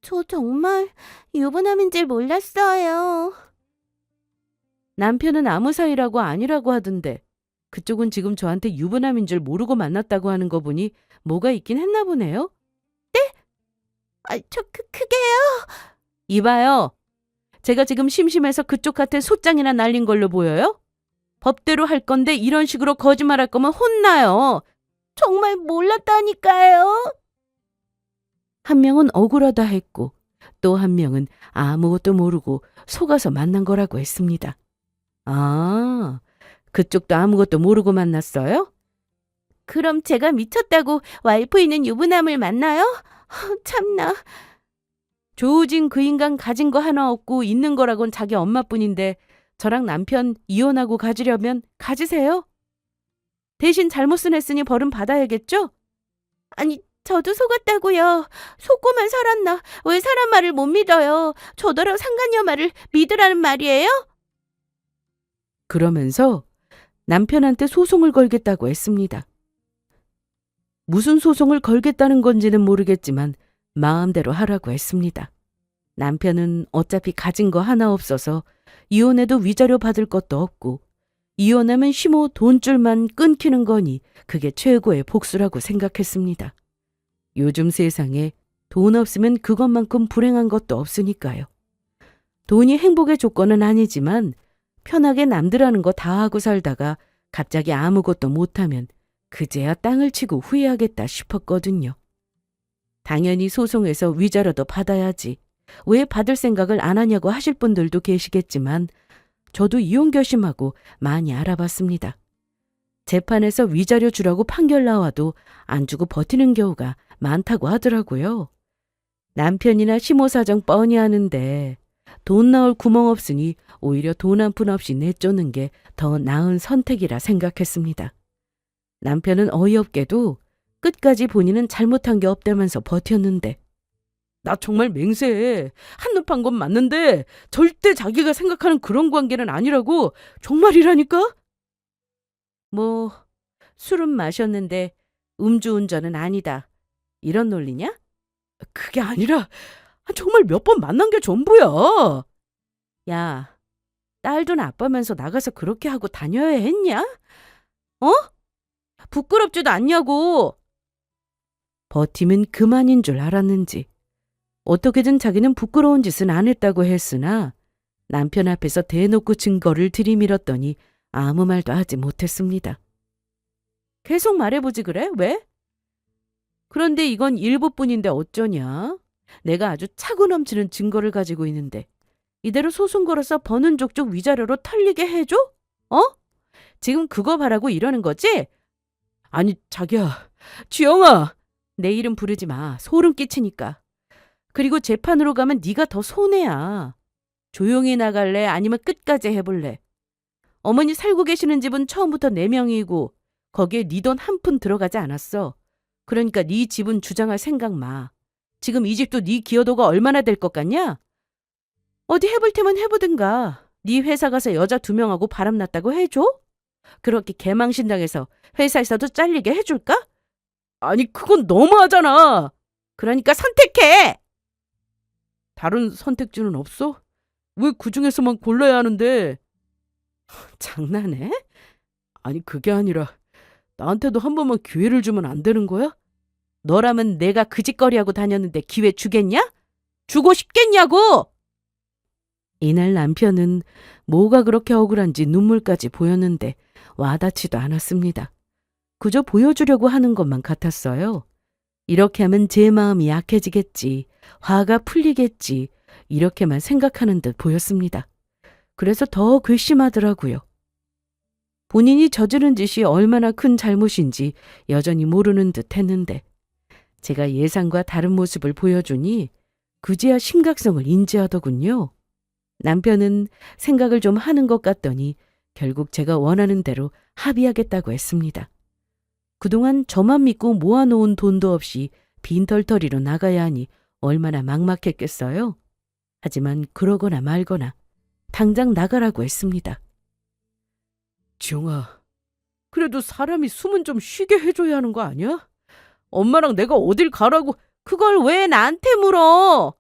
저 정말 유부남인 줄 몰랐어요. 남편은 아무 사이라고 아니라고 하던데 그쪽은 지금 저한테 유부남인 줄 모르고 만났다고 하는 거 보니 뭐가 있긴 했나 보네요. 네? 그게요. 이봐요. 제가 지금 심심해서 그쪽한테 소장이나 날린 걸로 보여요? 법대로 할 건데 이런 식으로 거짓말할 거면 혼나요. 정말 몰랐다니까요. 한 명은 억울하다 했고 또 한 명은 아무것도 모르고 속아서 만난 거라고 했습니다. 아, 그쪽도 아무것도 모르고 만났어요? 그럼 제가 미쳤다고 와이프 있는 유부남을 만나요? 참나. 조우진 그 인간 가진 거 하나 없고 있는 거라곤 자기 엄마뿐인데 저랑 남편 이혼하고 가지려면 가지세요. 대신 잘못은 했으니 벌은 받아야겠죠? 아니, 저도 속았다고요. 속고만 살았나? 왜 사람 말을 못 믿어요? 저더러 상간녀 말을 믿으라는 말이에요? 그러면서 남편한테 소송을 걸겠다고 했습니다. 무슨 소송을 걸겠다는 건지는 모르겠지만 마음대로 하라고 했습니다. 남편은 어차피 가진 거 하나 없어서 이혼해도 위자료 받을 것도 없고 이혼하면 시모 돈줄만 끊기는 거니 그게 최고의 복수라고 생각했습니다. 요즘 세상에 돈 없으면 그것만큼 불행한 것도 없으니까요. 돈이 행복의 조건은 아니지만 편하게 남들 하는 거 다 하고 살다가 갑자기 아무것도 못하면 그제야 땅을 치고 후회하겠다 싶었거든요. 당연히 소송에서 위자료도 받아야지. 왜 받을 생각을 안 하냐고 하실 분들도 계시겠지만 저도 이혼 결심하고 많이 알아봤습니다. 재판에서 위자료 주라고 판결 나와도 안 주고 버티는 경우가 많다고 하더라고요. 남편이나 시모 사정 뻔히 아는데 돈 나올 구멍 없으니 오히려 돈 한 푼 없이 내쫓는 게 더 나은 선택이라 생각했습니다. 남편은 어이없게도 끝까지 본인은 잘못한 게 없다면서 버텼는데 나 정말 맹세해. 한눈 판 건 맞는데 절대 자기가 생각하는 그런 관계는 아니라고. 정말이라니까? 뭐 술은 마셨는데 음주운전은 아니다. 이런 논리냐? 그게 아니라 정말 몇 번 만난 게 전부야. 야, 딸 돈 아빠면서 나가서 그렇게 하고 다녀야 했냐? 어? 부끄럽지도 않냐고. 버티면 그만인 줄 알았는지 어떻게든 자기는 부끄러운 짓은 안 했다고 했으나 남편 앞에서 대놓고 증거를 들이밀었더니 아무 말도 하지 못했습니다. 계속 말해보지 그래? 왜? 그런데 이건 일부뿐인데 어쩌냐? 내가 아주 차고 넘치는 증거를 가지고 있는데 이대로 소송 걸어서 버는 족족 위자료로 털리게 해줘? 어? 지금 그거 바라고 이러는 거지? 아니, 자기야. 주영아. 내 이름 부르지 마. 소름 끼치니까. 그리고 재판으로 가면 네가 더 손해야. 조용히 나갈래? 아니면 끝까지 해볼래? 어머니 살고 계시는 집은 처음부터 4명이고 거기에 네 돈 한 푼 들어가지 않았어. 그러니까 네 집은 주장할 생각 마. 지금 이 집도 네 기여도가 얼마나 될 것 같냐? 어디 해볼 테면 해보든가. 네 회사 가서 여자 2명하고 바람났다고 해줘? 그렇게 개망신당해서 회사에서도 잘리게 해줄까? 아니, 그건 너무하잖아. 그러니까 선택해. 다른 선택지는 없어? 왜 그 중에서만 골라야 하는데? 장난해? 아니, 그게 아니라 나한테도 한 번만 기회를 주면 안 되는 거야? 너라면 내가 그 짓거리하고 다녔는데 기회 주겠냐? 주고 싶겠냐고! 이날 남편은 뭐가 그렇게 억울한지 눈물까지 보였는데 와닿지도 않았습니다. 그저 보여주려고 하는 것만 같았어요. 이렇게 하면 제 마음이 약해지겠지, 화가 풀리겠지, 이렇게만 생각하는 듯 보였습니다. 그래서 더 괘씸하더라고요. 본인이 저지른 짓이 얼마나 큰 잘못인지 여전히 모르는 듯 했는데 제가 예상과 다른 모습을 보여주니 그제야 심각성을 인지하더군요. 남편은 생각을 좀 하는 것 같더니 결국 제가 원하는 대로 합의하겠다고 했습니다. 그동안 저만 믿고 모아놓은 돈도 없이 빈털터리로 나가야 하니 얼마나 막막했겠어요. 하지만 그러거나 말거나 당장 나가라고 했습니다. 지영아, 그래도 사람이 숨은 좀 쉬게 해줘야 하는 거 아니야? 엄마랑 내가 어딜 가라고 그걸 왜 나한테 물어?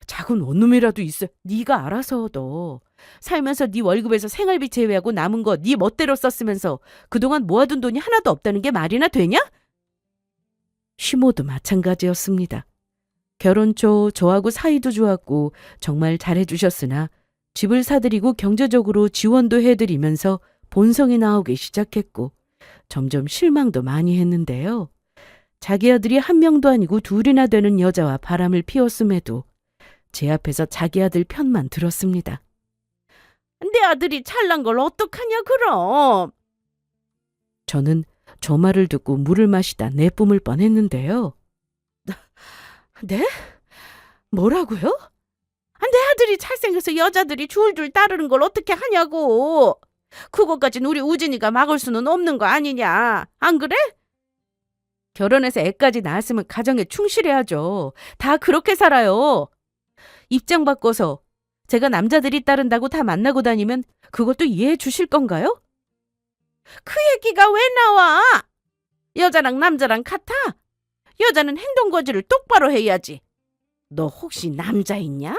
작은 원룸이라도 있어. 네가 알아서 얻어. 살면서 네 월급에서 생활비 제외하고 남은 거 네 멋대로 썼으면서 그동안 모아둔 돈이 하나도 없다는 게 말이나 되냐? 시모도 마찬가지였습니다. 결혼 초 저하고 사이도 좋았고 정말 잘해주셨으나 집을 사드리고 경제적으로 지원도 해드리면서 본성이 나오기 시작했고 점점 실망도 많이 했는데요. 자기 아들이 1명도 아니고 2이나 되는 여자와 바람을 피웠음에도 제 앞에서 자기 아들 편만 들었습니다. 내 아들이 잘난 걸 어떡하냐 그럼. 저는 저 말을 듣고 물을 마시다 내뿜을 뻔했는데요. 네? 뭐라고요? 내 아들이 잘생겨서 여자들이 줄줄 따르는 걸 어떻게 하냐고. 그것까진 우리 우진이가 막을 수는 없는 거 아니냐. 안 그래? 결혼해서 애까지 낳았으면 가정에 충실해야죠. 다 그렇게 살아요. 입장 바꿔서 제가 남자들이 따른다고 다 만나고 다니면 그것도 이해해 주실 건가요? 그 얘기가 왜 나와? 여자랑 남자랑 같아? 여자는 행동거지를 똑바로 해야지. 너 혹시 남자 있냐?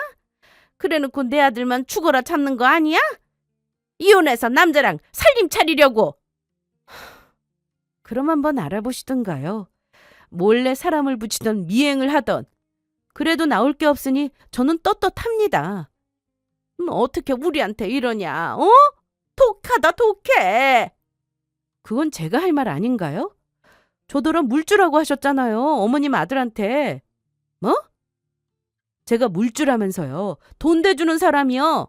그래놓고 내 아들만 죽어라 참는 거 아니야? 이혼해서 남자랑 살림 차리려고. 그럼 한번 알아보시던가요. 몰래 사람을 붙이던 미행을 하던. 그래도 나올 게 없으니 저는 떳떳합니다. 어떻게 우리한테 이러냐? 어? 독하다 독해. 그건 제가 할 말 아닌가요? 저더러 물주라고 하셨잖아요. 어머님 아들한테. 뭐? 제가 물주라면서요. 돈 대주는 사람이요.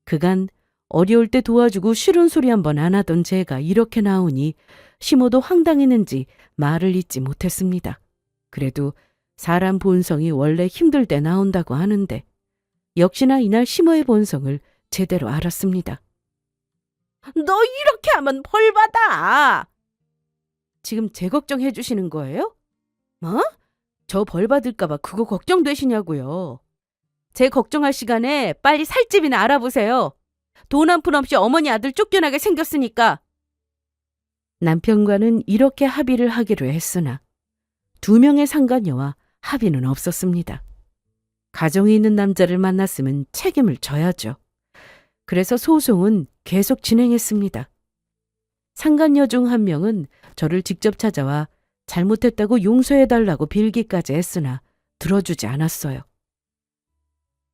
그간 어려울 때 도와주고 싫은 소리 한번 안 하던 제가 이렇게 나오니 시모도 황당했는지 말을 잇지 못했습니다. 그래도 사람 본성이 원래 힘들 때 나온다고 하는데 역시나 이날 시모의 본성을 제대로 알았습니다. 너 이렇게 하면 벌 받아. 지금 제 걱정해 주시는 거예요? 뭐? 저 벌 받을까 봐 그거 걱정되시냐고요. 제 걱정할 시간에 빨리 살집이나 알아보세요. 돈 한 푼 없이 어머니 아들 쫓겨나게 생겼으니까. 남편과는 이렇게 합의를 하기로 했으나 2명의 상간녀와 합의는 없었습니다. 가정이 있는 남자를 만났으면 책임을 져야죠. 그래서 소송은 계속 진행했습니다. 상간녀 중 1명은 저를 직접 찾아와 잘못했다고 용서해달라고 빌기까지 했으나 들어주지 않았어요.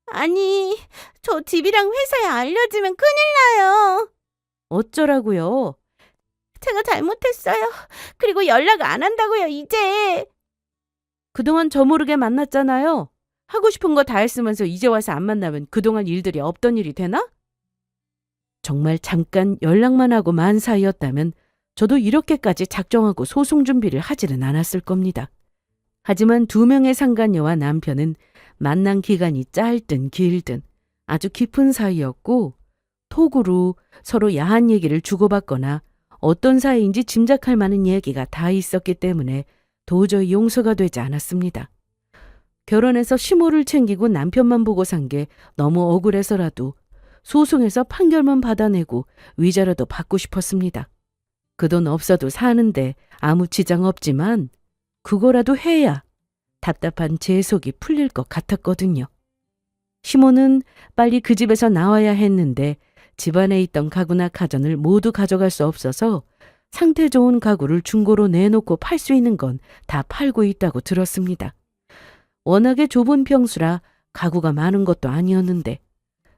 아니, 저 집이랑 회사에 알려지면 큰일 나요. 어쩌라고요? 제가 잘못했어요. 그리고 연락 안 한다고요, 이제. 그동안 저 모르게 만났잖아요. 하고 싶은 거 다 했으면서 이제 와서 안 만나면 그동안 일들이 없던 일이 되나? 정말 잠깐 연락만 하고 만 사이였다면 저도 이렇게까지 작정하고 소송 준비를 하지는 않았을 겁니다. 하지만 두 명의 상간녀와 남편은 만난 기간이 짧든 길든 아주 깊은 사이였고 톡으로 서로 야한 얘기를 주고받거나 어떤 사이인지 짐작할 만한 얘기가 다 있었기 때문에 도저히 용서가 되지 않았습니다. 결혼해서 시모를 챙기고 남편만 보고 산 게 너무 억울해서라도 소송에서 판결만 받아내고 위자료도 받고 싶었습니다. 그 돈 없어도 사는데 아무 지장 없지만 그거라도 해야 답답한 제 속이 풀릴 것 같았거든요. 시모는 빨리 그 집에서 나와야 했는데 집안에 있던 가구나 가전을 모두 가져갈 수 없어서 상태 좋은 가구를 중고로 내놓고 팔 수 있는 건 다 팔고 있다고 들었습니다. 워낙에 좁은 평수라 가구가 많은 것도 아니었는데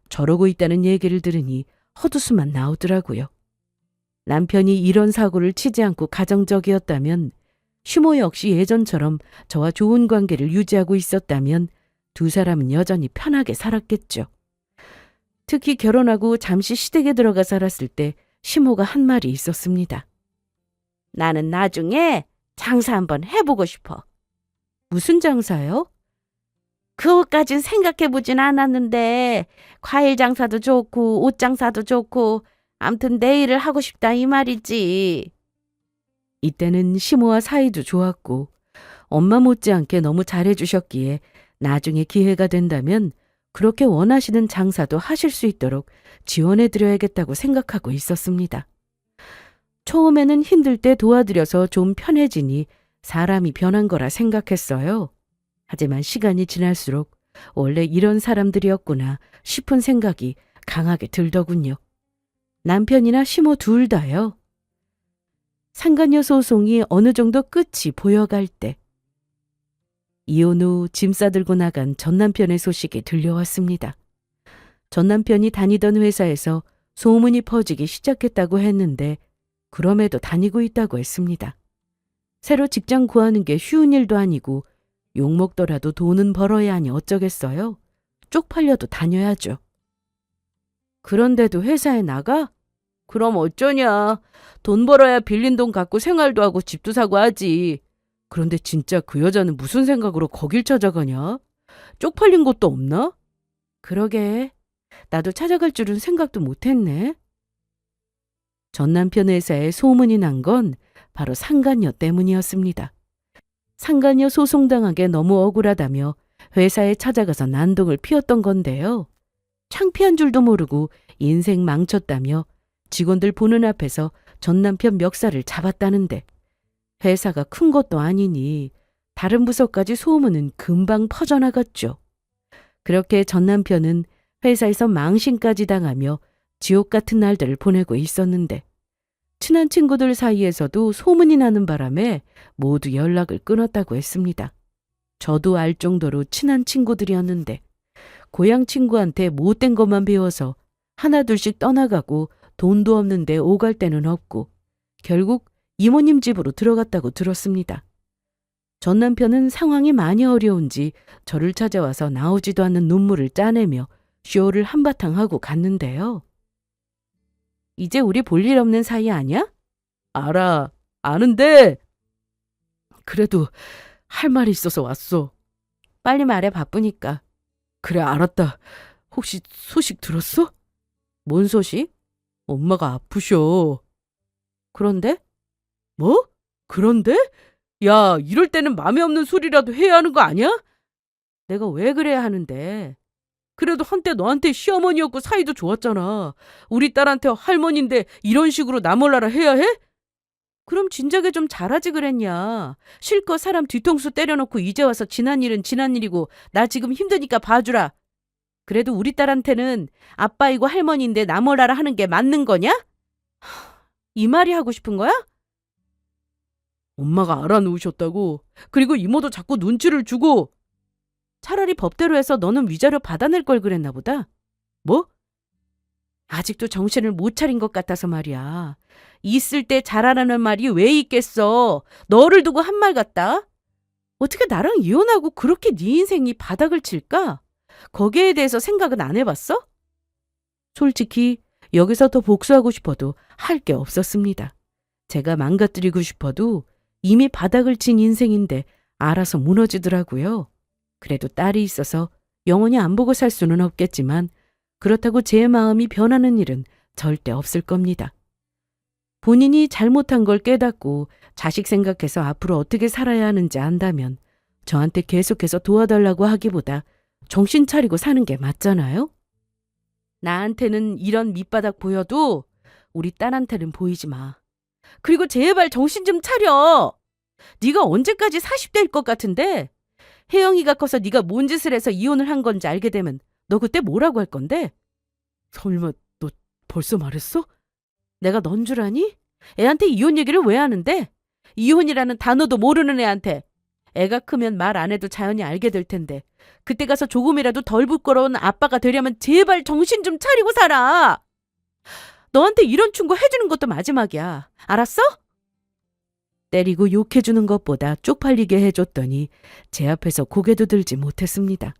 저러고 있다는 얘기를 들으니 헛웃음만 나오더라고요. 남편이 이런 사고를 치지 않고 가정적이었다면 시모 역시 예전처럼 저와 좋은 관계를 유지하고 있었다면 두 사람은 여전히 편하게 살았겠죠. 특히 결혼하고 잠시 시댁에 들어가 살았을 때 시모가 한 말이 있었습니다. 나는 나중에 장사 한번 해보고 싶어. 무슨 장사요? 그것까진 생각해보진 않았는데 과일 장사도 좋고 옷 장사도 좋고 암튼 내 일을 하고 싶다 이 말이지. 이때는 시모와 사이도 좋았고 엄마 못지않게 너무 잘해주셨기에 나중에 기회가 된다면 그렇게 원하시는 장사도 하실 수 있도록 지원해드려야겠다고 생각하고 있었습니다. 처음에는 힘들 때 도와드려서 좀 편해지니 사람이 변한 거라 생각했어요. 하지만 시간이 지날수록 원래 이런 사람들이었구나 싶은 생각이 강하게 들더군요. 남편이나 시모 둘 다요. 상간녀 소송이 어느 정도 끝이 보여갈 때 이혼 후 짐 싸들고 나간 전남편의 소식이 들려왔습니다. 전남편이 다니던 회사에서 소문이 퍼지기 시작했다고 했는데 그럼에도 다니고 있다고 했습니다. 새로 직장 구하는 게 쉬운 일도 아니고 욕먹더라도 돈은 벌어야 하니 어쩌겠어요. 쪽팔려도 다녀야죠. 그런데도 회사에 나가? 그럼 어쩌냐. 돈 벌어야 빌린 돈 갖고 생활도 하고 집도 사고 하지. 그런데 진짜 그 여자는 무슨 생각으로 거길 찾아가냐? 쪽팔린 것도 없나? 그러게. 나도 찾아갈 줄은 생각도 못했네. 전남편 회사에 소문이 난 건 바로 상간녀 때문이었습니다. 상간녀 소송당하게 너무 억울하다며 회사에 찾아가서 난동을 피웠던 건데요. 창피한 줄도 모르고 인생 망쳤다며 직원들 보는 앞에서 전남편 멱살을 잡았다는데 회사가 큰 것도 아니니 다른 부서까지 소문은 금방 퍼져나갔죠. 그렇게 전남편은 회사에서 망신까지 당하며 지옥 같은 날들을 보내고 있었는데 친한 친구들 사이에서도 소문이 나는 바람에 모두 연락을 끊었다고 했습니다. 저도 알 정도로 친한 친구들이었는데 고향 친구한테 못된 것만 배워서 하나둘씩 떠나가고 돈도 없는데 오갈 데는 없고 결국 이모님 집으로 들어갔다고 들었습니다. 전 남편은 상황이 많이 어려운지 저를 찾아와서 나오지도 않는 눈물을 짜내며 쇼를 한바탕 하고 갔는데요. 이제 우리 볼 일 없는 사이 아니야? 알아. 아는데. 그래도 할 말이 있어서 왔어. 빨리 말해 바쁘니까. 그래 알았다. 혹시 소식 들었어? 뭔 소식? 엄마가 아프셔. 그런데? 뭐? 그런데? 야, 이럴 때는 맘에 없는 소리라도 해야 하는 거 아니야? 내가 왜 그래야 하는데? 그래도 한때 너한테 시어머니였고 사이도 좋았잖아. 우리 딸한테 할머니인데 이런 식으로 나 몰라라 해야 해? 그럼 진작에 좀 잘하지 그랬냐. 실컷 사람 뒤통수 때려놓고 이제 와서 지난 일은 지난 일이고 나 지금 힘드니까 봐주라. 그래도 우리 딸한테는 아빠이고 할머니인데 나 몰라라 하는 게 맞는 거냐? 이 말이 하고 싶은 거야? 엄마가 알아놓으셨다고. 그리고 이모도 자꾸 눈치를 주고. 차라리 법대로 해서 너는 위자료 받아낼 걸 그랬나 보다. 뭐? 아직도 정신을 못 차린 것 같아서 말이야. 있을 때 잘하라는 말이 왜 있겠어. 너를 두고 한 말 같다. 어떻게 나랑 이혼하고 그렇게 네 인생이 바닥을 칠까? 거기에 대해서 생각은 안 해봤어? 솔직히 여기서 더 복수하고 싶어도 할 게 없었습니다. 제가 망가뜨리고 싶어도 이미 바닥을 친 인생인데 알아서 무너지더라고요. 그래도 딸이 있어서 영원히 안 보고 살 수는 없겠지만 그렇다고 제 마음이 변하는 일은 절대 없을 겁니다. 본인이 잘못한 걸 깨닫고 자식 생각해서 앞으로 어떻게 살아야 하는지 안다면 저한테 계속해서 도와달라고 하기보다 정신 차리고 사는 게 맞잖아요? 나한테는 이런 밑바닥 보여도 우리 딸한테는 보이지 마. 그리고 제발 정신 좀 차려. 네가 언제까지 40대일 것 같은데 혜영이가 커서 네가 뭔 짓을 해서 이혼을 한 건지 알게 되면 너 그때 뭐라고 할 건데? 설마 너 벌써 말했어? 내가 넌 줄 아니? 애한테 이혼 얘기를 왜 하는데? 이혼이라는 단어도 모르는 애한테. 애가 크면 말 안 해도 자연히 알게 될 텐데 그때 가서 조금이라도 덜 부끄러운 아빠가 되려면 제발 정신 좀 차리고 살아. 너한테 이런 충고 해주는 것도 마지막이야. 알았어? 때리고 욕해주는 것보다 쪽팔리게 해줬더니 제 앞에서 고개도 들지 못했습니다.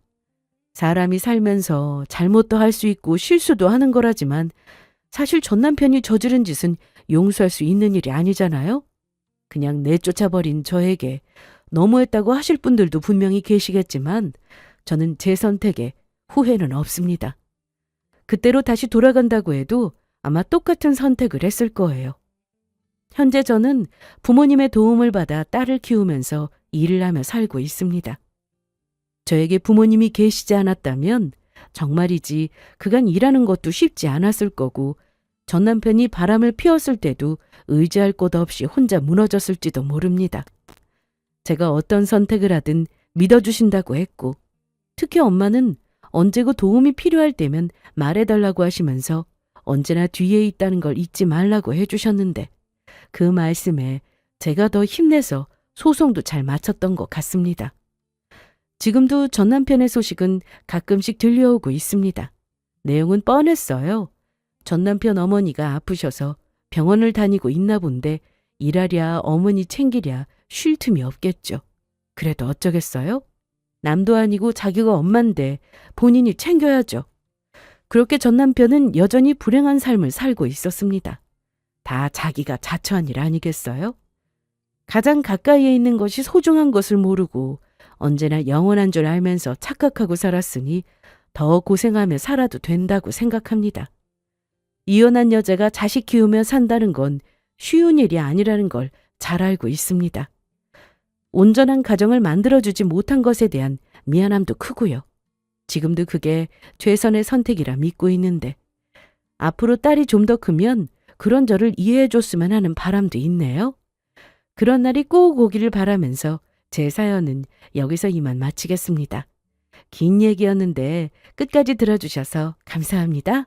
사람이 살면서 잘못도 할 수 있고 실수도 하는 거라지만 사실 전 남편이 저지른 짓은 용서할 수 있는 일이 아니잖아요? 그냥 내쫓아버린 저에게 너무했다고 하실 분들도 분명히 계시겠지만 저는 제 선택에 후회는 없습니다. 그때로 다시 돌아간다고 해도 아마 똑같은 선택을 했을 거예요. 현재 저는 부모님의 도움을 받아 딸을 키우면서 일을 하며 살고 있습니다. 저에게 부모님이 계시지 않았다면 정말이지 그간 일하는 것도 쉽지 않았을 거고 전 남편이 바람을 피웠을 때도 의지할 곳 없이 혼자 무너졌을지도 모릅니다. 제가 어떤 선택을 하든 믿어주신다고 했고 특히 엄마는 언제고 도움이 필요할 때면 말해달라고 하시면서 언제나 뒤에 있다는 걸 잊지 말라고 해주셨는데 그 말씀에 제가 더 힘내서 소송도 잘 마쳤던 것 같습니다. 지금도 전 남편의 소식은 가끔씩 들려오고 있습니다. 내용은 뻔했어요. 전 남편 어머니가 아프셔서 병원을 다니고 있나 본데 일하랴 어머니 챙기랴 쉴 틈이 없겠죠. 그래도 어쩌겠어요? 남도 아니고 자기가 엄마인데 본인이 챙겨야죠. 그렇게 전 남편은 여전히 불행한 삶을 살고 있었습니다. 다 자기가 자처한 일 아니겠어요? 가장 가까이에 있는 것이 소중한 것을 모르고 언제나 영원한 줄 알면서 착각하고 살았으니 더 고생하며 살아도 된다고 생각합니다. 이혼한 여자가 자식 키우며 산다는 건 쉬운 일이 아니라는 걸 잘 알고 있습니다. 온전한 가정을 만들어주지 못한 것에 대한 미안함도 크고요. 지금도 그게 최선의 선택이라 믿고 있는데 앞으로 딸이 좀 더 크면 그런 저를 이해해 줬으면 하는 바람도 있네요. 그런 날이 꼭 오기를 바라면서 제 사연은 여기서 이만 마치겠습니다. 긴 얘기였는데 끝까지 들어주셔서 감사합니다.